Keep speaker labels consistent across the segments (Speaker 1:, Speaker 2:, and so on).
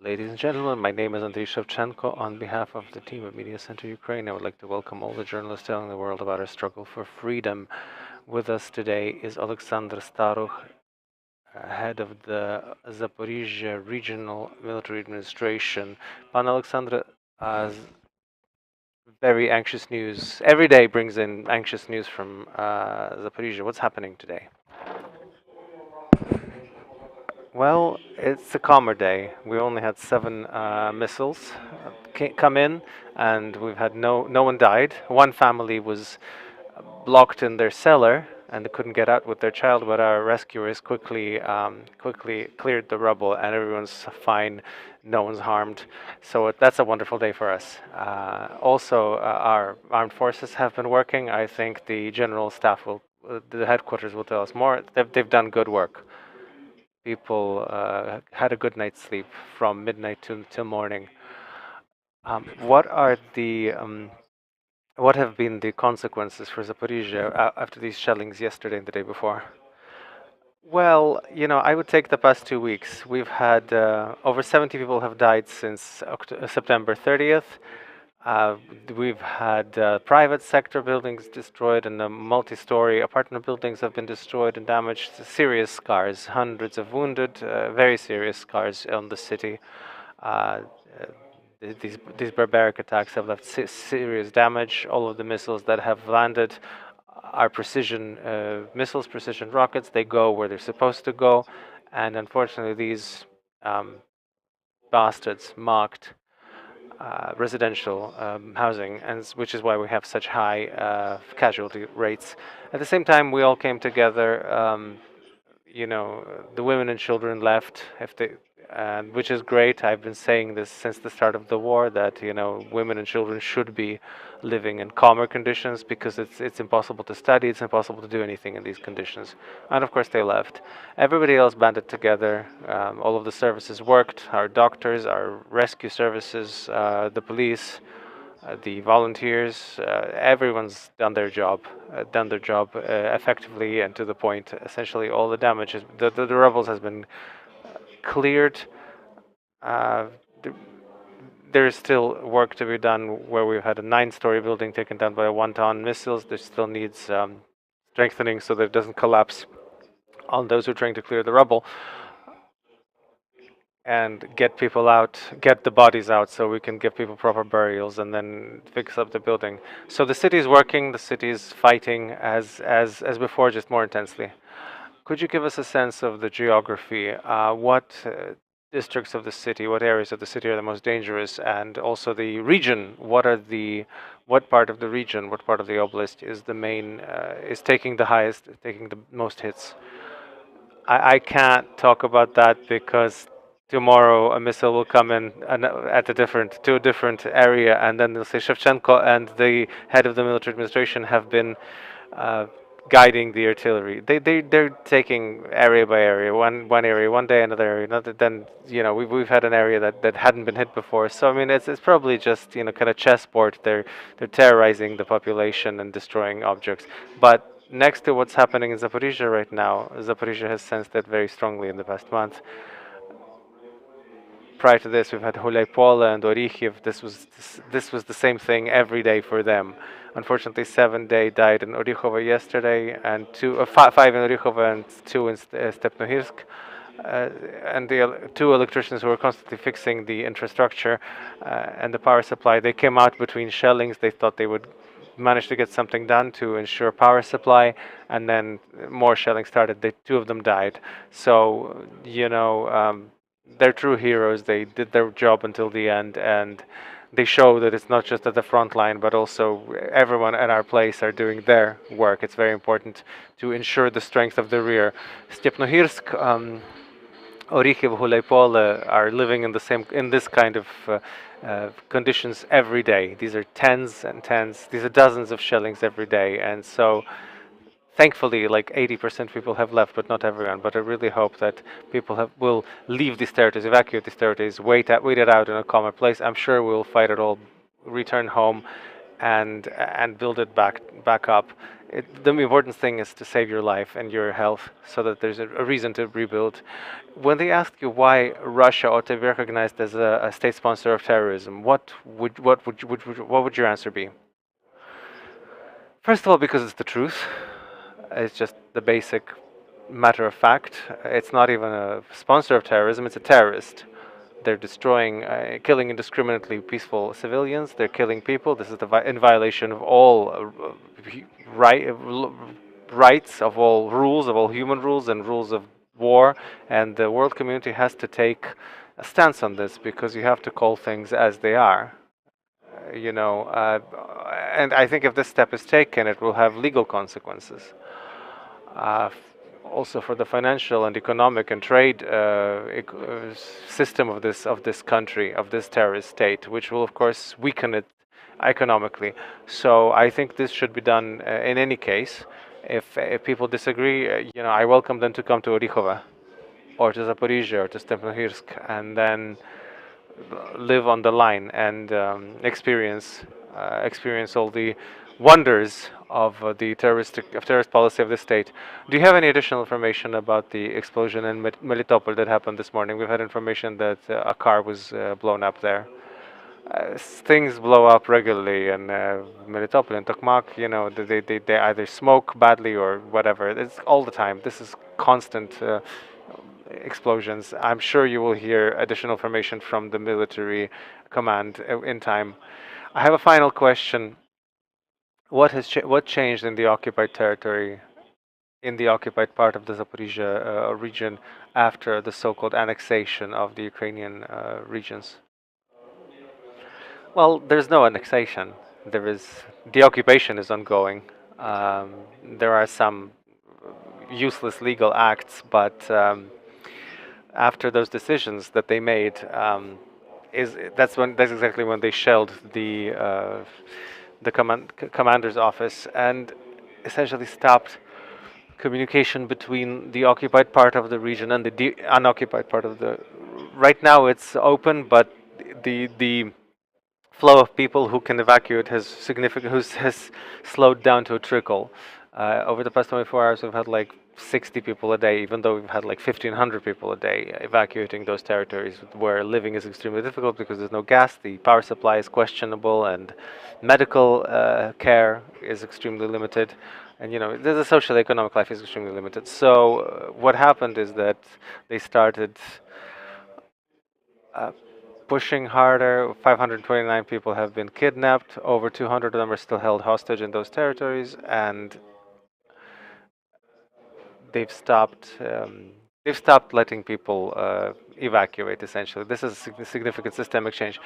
Speaker 1: Ladies and gentlemen, my name is Andriy Shevchenko. On behalf of the team at Mediacentru Ukraine, I would like to welcome all the journalists telling the world about our struggle for freedom. With us today is Oleksandr Starukh, head of the Zaporizhzhia Regional Military Administration. Pan Oleksandr, very anxious news. Every day brings in anxious news from Zaporizhzhia. What's happening today? Well, it's a calmer day. We only had seven missiles come in, and we've had no one died. One family was blocked in their cellar, and they couldn't get out with their child. But our rescuers quickly cleared the rubble, and everyone's fine. No one's harmed. So that's a wonderful day for us. Also, our armed forces have been working. I think the general staff the headquarters will tell us more. They've done good work. People had a good night's sleep from midnight till morning. What are what have been the consequences for Zaporizhzhia after these shellings yesterday and the day before? Well, I would take the past 2 weeks. We've had over 70 people have died since September 30th. Uh, we've had private sector buildings destroyed, and the multi-story apartment buildings have been destroyed and damaged. Serious scars, hundreds of wounded, very serious scars on the city. Uh, these barbaric attacks have left serious damage. All of the missiles that have landed are precision missiles, precision rockets. They go where they're supposed to go, and unfortunately, these bastards marked residential housing, and which is why we have such high casualty rates. At the same time, we all came together. The women and children left, which is great. I've been saying this since the start of the war that women and children should be living in calmer conditions because it's impossible to study, it's impossible to do anything in these conditions. And of course, they left. Everybody else banded together. All of the services worked. Our doctors, our rescue services, the police. The volunteers, everyone's done their job effectively and to the point. Essentially, all the damage, the rebels has been cleared. Uh, there is still work to be done where we've had a 9-story building taken down by 1-ton missiles. There still needs strengthening so that it doesn't collapse on those who are trying to clear the rubble and get people out, get the bodies out so we can give people proper burials and then fix up the building. So the city is working, the city is fighting as before, just more intensely. Could you give us a sense of the geography? What districts of the city, what areas of the city are the most dangerous, and also the region? What part of the region, what part of the oblast is the main, is taking the most hits? I can't talk about that because tomorrow a missile will come in to a different area, and then they'll say Shevchenko and the head of the military administration have been guiding the artillery. They're taking area by area, one area one day, another area another. Then we've had an area that hadn't been hit before. So I mean it's probably just kind of chessboard. They're terrorizing the population and destroying objects, but. Next to what's happening in Zaporizhzhia right now, Zaporizhzhia has sensed that very strongly in the past month. Prior to this, we've had Hulaypole and Orikhiv. This was the same thing every day for them. Unfortunately, 7 died in Orikhovo yesterday, and 5 in Orikhovo and 2 in Stepnohirsk. And the 2 electricians who were constantly fixing the infrastructure and the power supply, they came out between shellings. They thought they would manage to get something done to ensure power supply, and then more shelling started. 2 of them died. So they're true heroes. They did their job until the end, and they show that it's not just at the front line, but also everyone at our place are doing their work. It's very important to ensure the strength of the rear. Stepnohirsk, Orikhiv, Hulaypole are living in this kind of conditions every day. These are tens and tens. These are dozens of shellings every day, and so. Thankfully, like 80% people have left, but not everyone. But I really hope that people will leave these territories, evacuate these territories, wait it out in a calmer place. I'm sure we'll fight it all, return home, and build it back up. the important thing is to save your life and your health so that there's a reason to rebuild. When they ask you why Russia ought to be recognized as a state sponsor of terrorism, what would your answer be? First of all, because it's the truth. It's just the basic matter of fact. It's not even a sponsor of terrorism, it's a terrorist. They're destroying, killing indiscriminately peaceful civilians. They're killing people. This is in violation of all right, rights, of all rules, of all human rules and rules of war. And the world community has to take a stance on this because you have to call things as they are. And I think if this step is taken, it will have legal consequences. Also for the financial and economic and trade system of this country, of this terrorist state, which will of course weaken it economically. So I think this should be done in any case. If people disagree, I welcome them to come to Orikhovo or to Zaporizhzhia or to Stepnohirsk and then live on the line and experience all the wonders of the terrorist policy of the state. Do you have any additional information about the explosion in Melitopol that happened this morning? We've had information that a car was blown up there. Things blow up regularly in Melitopol and Tokmak. They either smoke badly or whatever. It's all the time. This is constant explosions. I'm sure you will hear additional information from the military command in time. I have a final question. What changed in the occupied territory, in the occupied part of the Zaporizhzhia region after the so-called annexation of the Ukrainian regions? Well, there's no annexation. The occupation is ongoing. There are some useless legal acts, but after those decisions that they made, that's exactly when they shelled the commander's office and essentially stopped communication between the occupied part of the region and the unoccupied part of the. Right now, it's open, but the flow of people who can evacuate has slowed down to a trickle. Over the past 24 hours, we've had like 60 people a day, even though we've had like 1,500 people a day evacuating those territories where living is extremely difficult because there's no gas, the power supply is questionable, and medical care is extremely limited. And the social economic life is extremely limited. So what happened is that they started pushing harder. 529 people have been kidnapped. Over 200 of them are still held hostage in those territories, and they've stopped letting people evacuate. Essentially, this is a significant systemic change.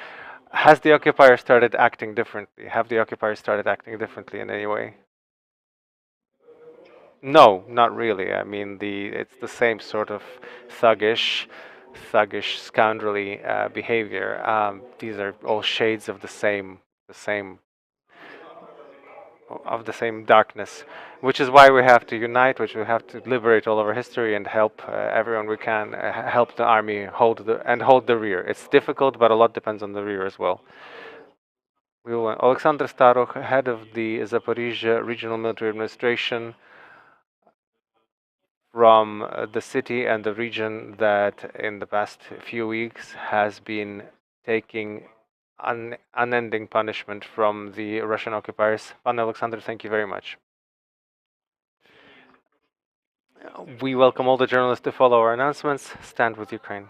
Speaker 1: Has the occupier started acting differently? Have the occupiers started acting differently in any way? No, not really. I mean, it's the same sort of thuggish, scoundrelly behavior. These are all shades of the same darkness, which is why we have to unite, which we have to liberate all of our history and help everyone we can, help the army hold the rear. It's difficult, but a lot depends on the rear as well. We will. Oleksandr Starukh, head of the Zaporizhzhia Regional Military Administration, from the city and the region that in the past few weeks has been taking unending punishment from the Russian occupiers. Pan Oleksandr, thank you very much. We welcome all the journalists to follow our announcements. Stand with Ukraine.